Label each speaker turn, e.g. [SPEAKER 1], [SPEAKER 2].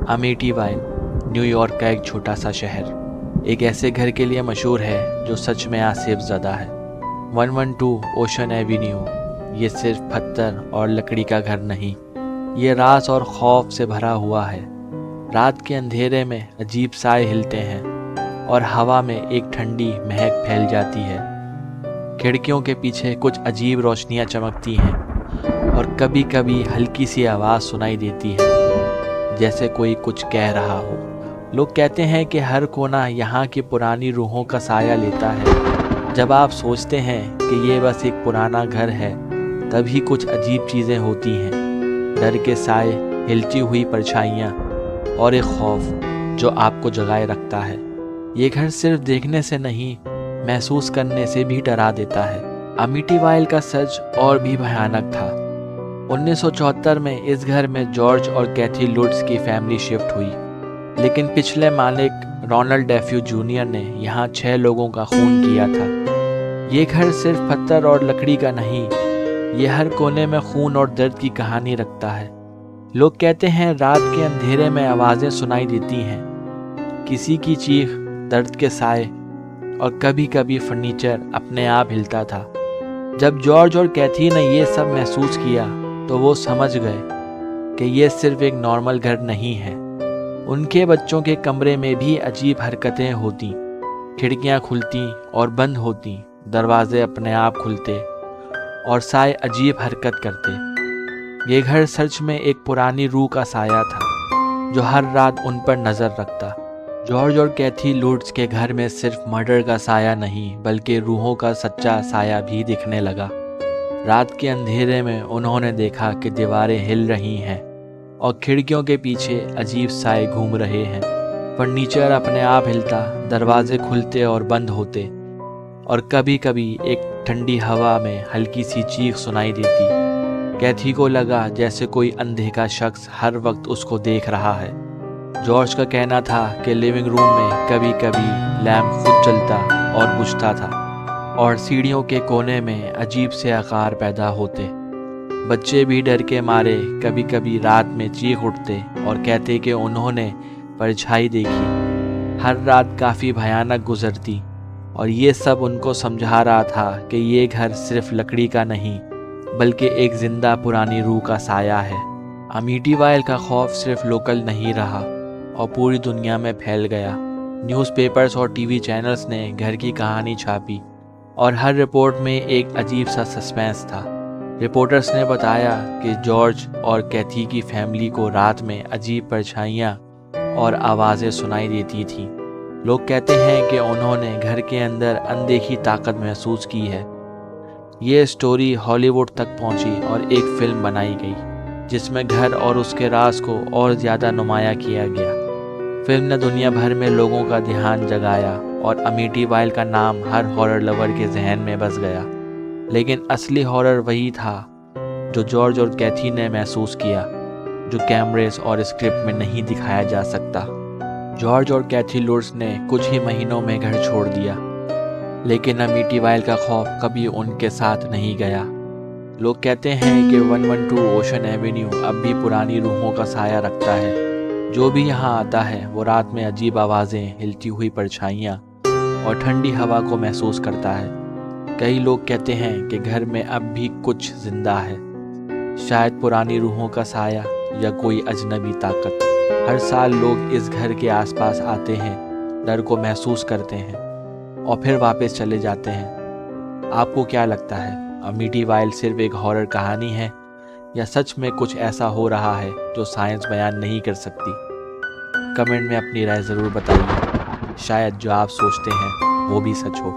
[SPEAKER 1] अमिटीवाइल New York का एक छोटा सा शहर एक ऐसे घर के लिए मशहूर है जो सच में आसिफ ज़दा है। 112 ओशन एवेन्यू ये सिर्फ पत्थर और लकड़ी का घर नहीं, ये राज और खौफ से भरा हुआ है। रात के अंधेरे में अजीब साए हिलते हैं और हवा में एक ठंडी महक फैल जाती है। खिड़कियों के पीछे कुछ अजीब रोशनियां चमकती हैं और कभी कभी हल्की सी आवाज़ सुनाई देती है, जैसे कोई कुछ कह रहा हो। लोग कहते हैं कि हर कोना यहाँ की पुरानी रूहों का साया लेता है। जब आप सोचते हैं कि ये बस एक पुराना घर है, तभी कुछ अजीब चीज़ें होती हैं। डर के साए, हिलती हुई परछाइयाँ और एक खौफ जो आपको जगाए रखता है। ये घर सिर्फ देखने से नहीं, महसूस करने से भी डरा देता है। अमिटीवाइल का सच और भी भयानक था। 1974 में इस घर में जॉर्ज और कैथी लुट्ज की फैमिली शिफ्ट हुई, लेकिन पिछले मालिक रोनाल्ड डेफ्यू जूनियर ने यहाँ 6 लोगों का खून किया था। ये घर सिर्फ पत्थर और लकड़ी का नहीं, ये हर कोने में खून और दर्द की कहानी रखता है। लोग कहते हैं रात के अंधेरे में आवाज़ें सुनाई देती हैं, किसी की चीख, दर्द के साए और कभी कभी फर्नीचर अपने आप हिलता था। जब जॉर्ज और कैथी ने ये सब महसूस किया तो वो समझ गए कि ये सिर्फ एक नॉर्मल घर नहीं है। उनके बच्चों के कमरे में भी अजीब हरकतें होती, खिड़कियां खुलती और बंद होती, दरवाजे अपने आप खुलते और साए अजीब हरकत करते। ये घर सच में एक पुरानी रूह का साया था जो हर रात उन पर नज़र रखता। जॉर्ज और कैथी लुट्ज के घर में सिर्फ मर्डर का साया नहीं, बल्कि रूहों का सच्चा साया भी दिखने लगा। रात के अंधेरे में उन्होंने देखा कि दीवारें हिल रही हैं और खिड़कियों के पीछे अजीब साए घूम रहे हैं। फर्नीचर अपने आप हिलता, दरवाजे खुलते और बंद होते और कभी कभी एक ठंडी हवा में हल्की सी चीख सुनाई देती। कैथी को लगा जैसे कोई अनदेखा शख्स हर वक्त उसको देख रहा है। जॉर्ज का कहना था कि लिविंग रूम में कभी कभी लैंप खुद जलता और बुझता था और सीढ़ियों के कोने में अजीब से आकार पैदा होते। बच्चे भी डर के मारे कभी कभी रात में चीख उठते और कहते कि उन्होंने परछाई देखी। हर रात काफ़ी भयानक गुजरती और ये सब उनको समझा रहा था कि ये घर सिर्फ लकड़ी का नहीं, बल्कि एक जिंदा पुरानी रूह का साया है। अमिटीवाइल का खौफ सिर्फ लोकल नहीं रहा और पूरी दुनिया में फैल गया। न्यूज़पेपर्स और टीवी चैनल्स ने घर की कहानी छापी और हर रिपोर्ट में एक अजीब सा सस्पेंस था। रिपोर्टर्स ने बताया कि जॉर्ज और कैथी की फैमिली को रात में अजीब परछाइयाँ और आवाज़ें सुनाई देती थीं। लोग कहते हैं कि उन्होंने घर के अंदर अनदेखी ताकत महसूस की है। ये स्टोरी हॉलीवुड तक पहुंची और एक फिल्म बनाई गई, जिसमें घर और उसके राज को और ज़्यादा नुमाया किया गया। फिल्म ने दुनिया भर में लोगों का ध्यान जगाया और अमिटीवाइल का नाम हर हॉरर लवर के जहन में बस गया। लेकिन असली हॉरर वही था जो जॉर्ज और कैथी ने महसूस किया, जो कैमरेस और स्क्रिप्ट में नहीं दिखाया जा सकता। जॉर्ज और कैथी लुट्ज ने कुछ ही महीनों में घर छोड़ दिया, लेकिन अमिटीवाइल का खौफ कभी उनके साथ नहीं गया। लोग कहते हैं कि 112 ओशन एवेन्यू अब भी पुरानी रूहों का साया रखता है। जो भी यहाँ आता है वो रात में अजीब आवाज़ें, हिलती हुई परछाइयाँ और ठंडी हवा को महसूस करता है। कई लोग कहते हैं कि घर में अब भी कुछ जिंदा है, शायद पुरानी रूहों का साया या कोई अजनबी ताकत। हर साल लोग इस घर के आसपास आते हैं, डर को महसूस करते हैं और फिर वापस चले जाते हैं। आपको क्या लगता है, अमिटीवाइल सिर्फ एक हॉरर कहानी है या सच में कुछ ऐसा हो रहा है जो साइंस बयान नहीं कर सकती? कमेंट में अपनी राय ज़रूर बताइए। शायद जो आप सोचते हैं वो भी सच हो।